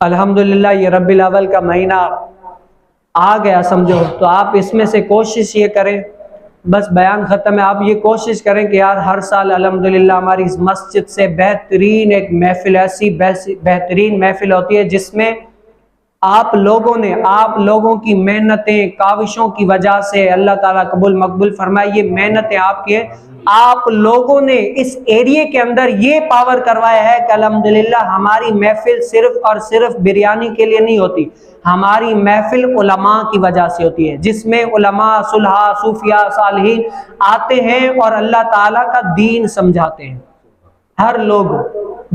الحمدللہ یہ ربیع الاول کا مہینہ آ گیا سمجھو، تو آپ اس میں سے کوشش یہ کریں، بس بیان ختم ہے، آپ یہ کوشش کریں کہ یار ہر سال الحمدللہ ہماری اس مسجد سے بہترین ایک محفل، ایسی بہترین محفل ہوتی ہے جس میں آپ لوگوں کی محنتیں کاوشوں کی وجہ سے اللہ تعالیٰ قبول مقبول فرمائے۔ یہ محنتیں آپ لوگوں نے اس ایریے کے اندر یہ پاور کروایا ہے کہ الحمدللہ ہماری محفل صرف اور صرف بریانی کے لیے نہیں ہوتی، ہماری محفل علماء کی وجہ سے ہوتی ہے، جس میں علماء، صلحاء، صوفیاء، صالحین آتے ہیں اور اللہ تعالیٰ کا دین سمجھاتے ہیں۔ ہر لوگ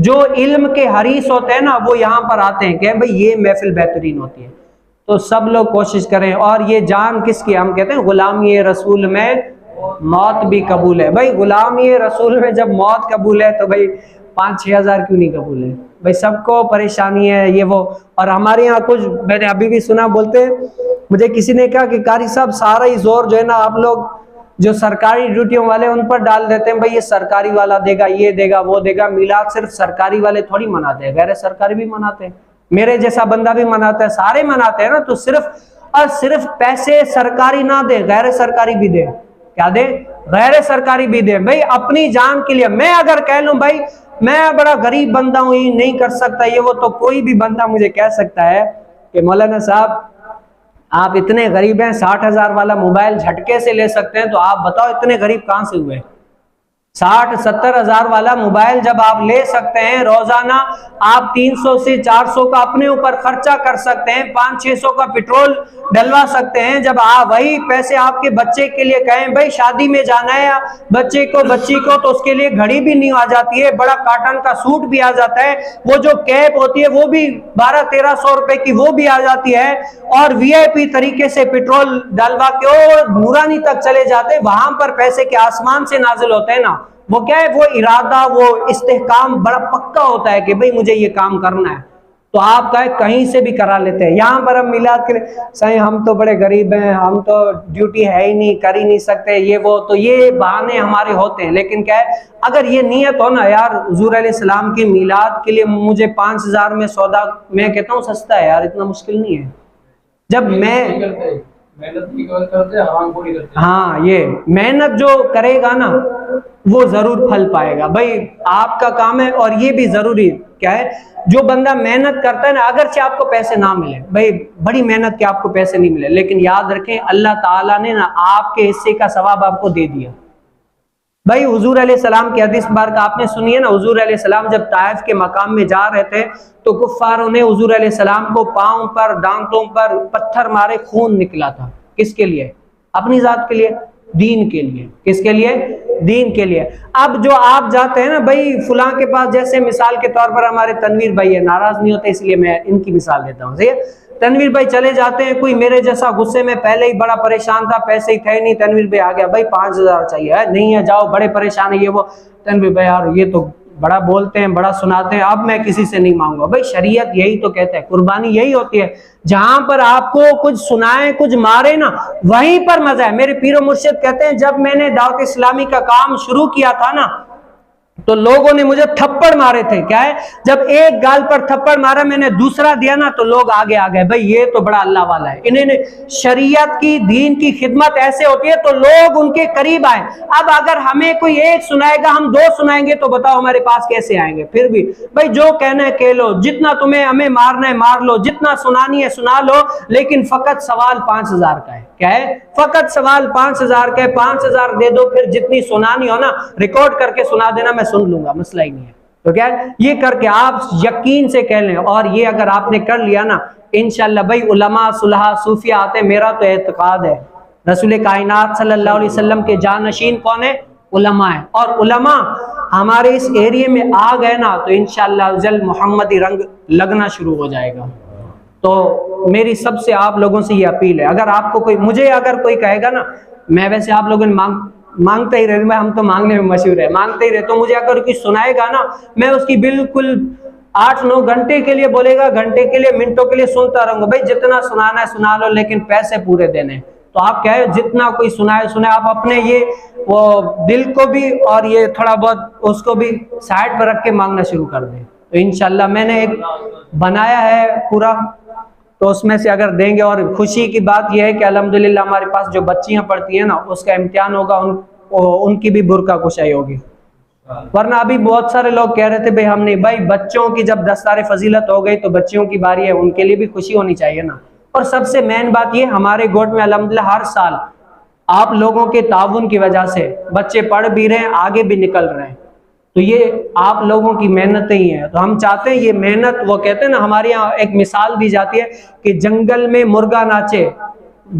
جو علم کے حریص ہوتے ہیں نا وہ یہاں پر آتے ہیں کہ بھئی یہ محفل بہترین ہوتی ہے، تو سب لوگ کوشش کریں۔ اور یہ جان کس کی؟ ہم کہتے ہیں غلامی رسول میں موت بھی قبول ہے۔ بھئی غلامی رسول میں جب موت قبول ہے تو بھئی 5-6 ہزار کیوں نہیں قبول ہے؟ بھئی سب کو پریشانی ہے یہ وہ۔ اور ہمارے یہاں کچھ میں نے ابھی بھی سنا، بولتے مجھے کسی نے کہا کہ قاری صاحب سارا ہی زور جو ہے نا آپ لوگ جو سرکاری ڈیوٹیوں والے ان پر ڈال دیتے ہیں، بھئی یہ سرکاری والا دے گا، یہ دے گا، وہ دے گا۔ میلاد صرف سرکاری والے تھوڑی مناتے ہیں، غیر سرکاری بھی مناتے ہیں، میرے جیسا بندہ بھی مناتا ہے، سارے مناتے ہیں نا۔ تو صرف اور صرف پیسے سرکاری نہ دے، غیر سرکاری بھی دے۔ کیا دے؟ غیر سرکاری بھی دے۔ بھئی اپنی جان کے لیے میں اگر کہہ لوں بھئی میں بڑا غریب بندہ ہوں، یہ نہیں کر سکتا یہ وہ، تو کوئی بھی بندہ مجھے کہہ سکتا ہے کہ مولانا صاحب آپ اتنے غریب ہیں، 60,000 والا موبائل جھٹکے سے لے سکتے ہیں، تو آپ بتاؤ اتنے غریب کہاں سے ہوئے؟ 60-70 ہزار والا موبائل جب آپ لے سکتے ہیں، روزانہ آپ 300 سے 400 کا اپنے اوپر خرچہ کر سکتے ہیں، 500-600 کا پیٹرول ڈلوا سکتے ہیں، جب آپ وہی پیسے آپ کے بچے کے لیے کہیں بھائی شادی میں جانا ہے بچی کو تو اس کے لیے گھڑی بھی نہیں آ جاتی ہے، بڑا کاٹن کا سوٹ بھی آ جاتا ہے، وہ جو کیپ ہوتی ہے وہ بھی 1200-1300 روپے کی وہ بھی آ جاتی ہے، اور وی آئی پی طریقے سے پیٹرول ڈلوا کے اور نورانی تک چلے جاتے، وہاں پر پیسے کے آسمان سے نازل ہوتے ہیں نا۔ وہ کیا ہے؟ وہ ارادہ، وہ استحکام بڑا پکا ہوتا ہے کہ بھئی مجھے یہ کام کرنا ہے، تو آپ کہیں سے بھی کرا لیتے ہیں۔ یہاں پر ہم میلاد کے لیے سائیں ہم تو بڑے غریب ہیں، ہم تو ڈیوٹی ہے ہی نہیں، کر ہی نہیں سکتے یہ وہ، تو یہ بہانے ہمارے ہوتے ہیں۔ لیکن کیا ہے اگر یہ نیت ہو نا یار حضور علیہ السلام کی میلاد کے لیے مجھے 5,000 میں سودا، میں کہتا ہوں سستا ہے یار، اتنا مشکل نہیں ہے۔ جب میں ہاں یہ محنت جو کرے گا نا وہ ضرور پھل پائے گا۔ بھائی آپ کا کام ہے، اور یہ بھی ضروری کیا ہے جو بندہ محنت کرتا ہے نا، اگرچہ آپ کو پیسے نہ ملے، بھائی بڑی محنت کے آپ کو پیسے نہیں ملے، لیکن یاد رکھیں اللہ تعالیٰ نے نا آپ کے حصے کا ثواب آپ کو دے دیا۔ بھائی حضور علیہ السلام کی حدیث مبارکہ آپ نے سنی ہے نا، حضور علیہ السلام جب طائف کے مقام میں جا رہے تھے تو کفاروں نے حضور علیہ السلام کو پاؤں پر، دانتوں پر پتھر مارے، خون نکلا تھا۔ کس کے لیے؟ اپنی ذات کے لیے، دین کے لیے۔ کس کے لیے؟ دین کے لیے۔ اب جو آپ جاتے ہیں نا بھائی فلاں کے پاس، جیسے مثال کے طور پر ہمارے تنویر بھائی ہے، ناراض نہیں ہوتے اس لیے میں ان کی مثال دیتا ہوں، صحیح ہے؟ تنویر بھائی چلے جاتے ہیں، کوئی میرے جیسا غصے میں پہلے ہی بڑا پریشان تھا، پیسے ہی تھے نہیں، تنویر بھائی آ گیا بھائی 5,000 چاہیے ہے، نہیں ہے جاؤ، بڑے پریشان ہے یہ وہ، تنویر بھائی یار یہ تو بڑا بولتے ہیں، بڑا سناتے ہیں، اب میں کسی سے نہیں مانگوں گا۔ بھائی شریعت یہی تو کہتے ہیں، قربانی یہی ہوتی ہے، جہاں پر آپ کو کچھ سنائیں کچھ مارے نا وہیں پر مزہ ہے۔ میرے پیر و مرشد کہتے ہیں جب میں نے دعوت اسلامی کا کام شروع کیا تھا نا تو لوگوں نے مجھے تھپڑ مارے تھے، کیا ہے جب ایک گال پر تھپڑ مارا میں نے دوسرا دیا نا تو لوگ آگے آ گئے، بھئی یہ تو بڑا اللہ والا ہے، انہیں شریعت کی دین کی خدمت ایسے ہوتی ہے تو لوگ ان کے قریب آئیں۔ اب اگر ہمیں کوئی ایک سنائے گا ہم 2 سنائیں گے تو بتاؤ ہمارے پاس کیسے آئیں گے؟ پھر بھی بھئی جو کہنا ہے کہہ لو، جتنا تمہیں ہمیں مارنا ہے مار لو، جتنا سنانی ہے سنا لو، لیکن فقط سوال 5,000 کا ہے۔ کیا ہے؟ فقط سوال 5,000 کا ہے، 5,000 دے دو، پھر جتنی سنانی ہو نا ریکارڈ کر کے سنا دینا، میں سن لوں گا، مسئلہ ہی نہیں ہے۔ تو کیا ہے یہ کر کے آپ یقین سے کہہ لیں، اور یہ اگر آپ نے کر لیا نا انشاءاللہ بھئی علماء، صلحاء، صوفیاء آتے ہیں، میرا تو اعتقاد ہے رسول کائنات صلی اللہ علیہ وسلم کے جانشین کون ہے؟ علماء ہیں، اور علماء ہمارے اس ایریے میں آ گئے نا تو انشاءاللہ جل محمدی رنگ لگنا شروع ہو جائے گا۔ تو میری سب سے آپ لوگوں سے یہ اپیل ہے، اگر آپ کو کوئی مجھے اگر کوئی کہے گا نا، میں ویسے آپ لوگوں نے مانگتا ہی رہتا، ہم تو مانگنے میں مشہور ہے، مانگتے ہی رہے، تو مجھے اگر کوئی سنائے گا نا میں اس کی بالکل 8-9 گھنٹے کے لیے بولے گا، گھنٹے کے لیے، منٹوں کے لیے سنتا رہوں گا۔ بھائی جتنا سنانا ہے سنا لو، لیکن پیسے پورے دینے۔ تو آپ کیا ہے جتنا کوئی سنائے، آپ اپنے یہ وہ دل کو بھی اور یہ تھوڑا بہت اس کو بھی سائڈ پر رکھ کے مانگنا شروع کر دیں۔ تو انشاءاللہ میں نے ایک بنایا ہے پورا، تو اس میں سے اگر دیں گے. اور خوشی کی بات یہ ہے کہ الحمدللہ ہمارے پاس جو بچیاں پڑھتی ہیں نا، اس کا امتحان ہوگا، ان کی بھی برقع کشائی ہوگی. ورنہ ابھی بہت سارے لوگ کہہ رہے تھے بھائی ہم نہیں، بھائی بچوں کی جب دستار فضیلت ہو گئی تو بچیوں کی باری ہے، ان کے لیے بھی خوشی ہونی چاہیے نا. اور سب سے مین بات یہ، ہمارے گوٹ میں الحمدللہ ہر سال آپ لوگوں کے تعاون کی وجہ سے بچے پڑھ بھی رہے ہیں، آگے بھی نکل رہے ہیں. تو یہ آپ لوگوں کی محنتیں ہی ہیں. تو ہم چاہتے ہیں یہ محنت، وہ کہتے ہیں نا، ہمارے یہاں ایک مثال دی جاتی ہے کہ جنگل میں مرغا ناچے،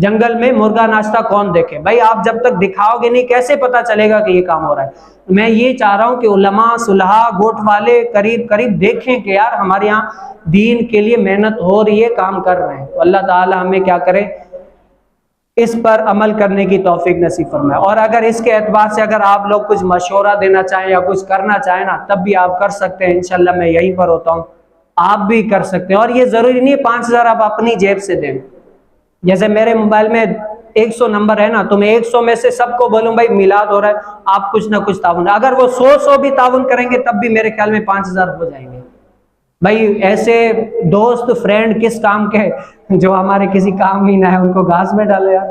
جنگل میں مرغا ناچتا کون دیکھے. بھائی آپ جب تک دکھاؤ گے نہیں کیسے پتا چلے گا کہ یہ کام ہو رہا ہے. میں یہ چاہ رہا ہوں کہ علماء صلحاء گوٹ والے قریب قریب دیکھیں کہ یار ہمارے یہاں دین کے لیے محنت ہو رہی ہے، کام کر رہے ہیں. تو اللہ تعالی ہمیں کیا کرے، اس پر عمل کرنے کی توفیق نصیب فرمائے. اور اگر اس کے اعتبار سے اگر آپ لوگ کچھ مشورہ دینا چاہیں یا کچھ کرنا چاہیں نا، تب بھی آپ کر سکتے ہیں. انشاءاللہ میں یہیں پر ہوتا ہوں، آپ بھی کر سکتے ہیں. اور یہ ضروری نہیں ہے 5,000 آپ اپنی جیب سے دیں. جیسے میرے موبائل میں 100 نمبر ہے نا، تو میں 100 میں سے سب کو بولوں بھائی میلاد ہو رہا ہے، آپ کچھ نہ کچھ تعاون. اگر وہ 100 بھی تعاون کریں گے تب بھی میرے خیال میں 5,000 ہو جائیں گے. بھائی ایسے دوست فرینڈ کس کام کے جو ہمارے کسی کام ہی نہ ہے، ان کو گھاس میں ڈالے یار.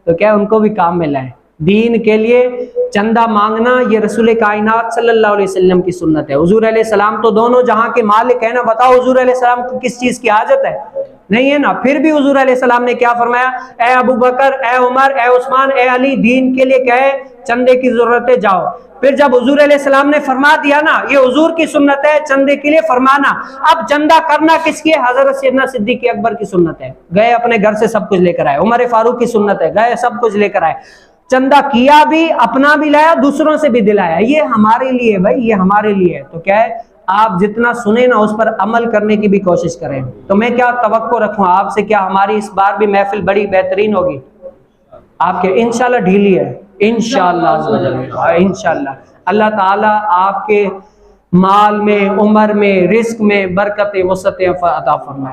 تو کیا ان کو بھی کام میں لائیں. دین کے لیے چندہ مانگنا یہ رسول کائنات صلی اللہ علیہ وسلم کی سنت ہے. حضور علیہ السلام تو دونوں جہاں کے مالک ہیں نا. بتاؤ حضور علیہ السلام کو کس چیز کی حاجت ہے؟ نہیں ہے نا. پھر بھی حضور علیہ السلام نے کیا فرمایا؟ اے ابو بکر، اے عمر، اے عثمان، اے علی، دین کے لیے کیا ہے؟ چندے کی ضرورت ہے، جاؤ. پھر جب حضور علیہ السلام نے فرما دیا نا یہ حضور کی سنت ہے چندے کے لیے فرمانا، اب چندہ کرنا کس کی ہے؟ حضرت سیدنا صدیق اکبر کی سنت ہے. گئے اپنے گھر سے سب کچھ لے کر آئے. عمر فاروق کی سنت ہے، گئے سب کچھ لے کر آئے. چندہ کیا بھی، اپنا بھی لایا، دوسروں سے بھی دلایا. یہ ہمارے لیے بھائی، یہ ہمارے لیے. تو کیا ہے، آپ جتنا سنیں نا اس پر عمل کرنے کی بھی کوشش کریں. تو میں کیا توقع رکھوں آپ سے، کیا ہماری اس بار بھی محفل بڑی بہترین ہوگی؟ آپ کے انشاءاللہ ڈھیلی ہے انشاءاللہ. انشاءاللہ اللہ تعالی آپ کے مال میں، عمر میں، رزق میں برکت وسعت عطا فرمائے.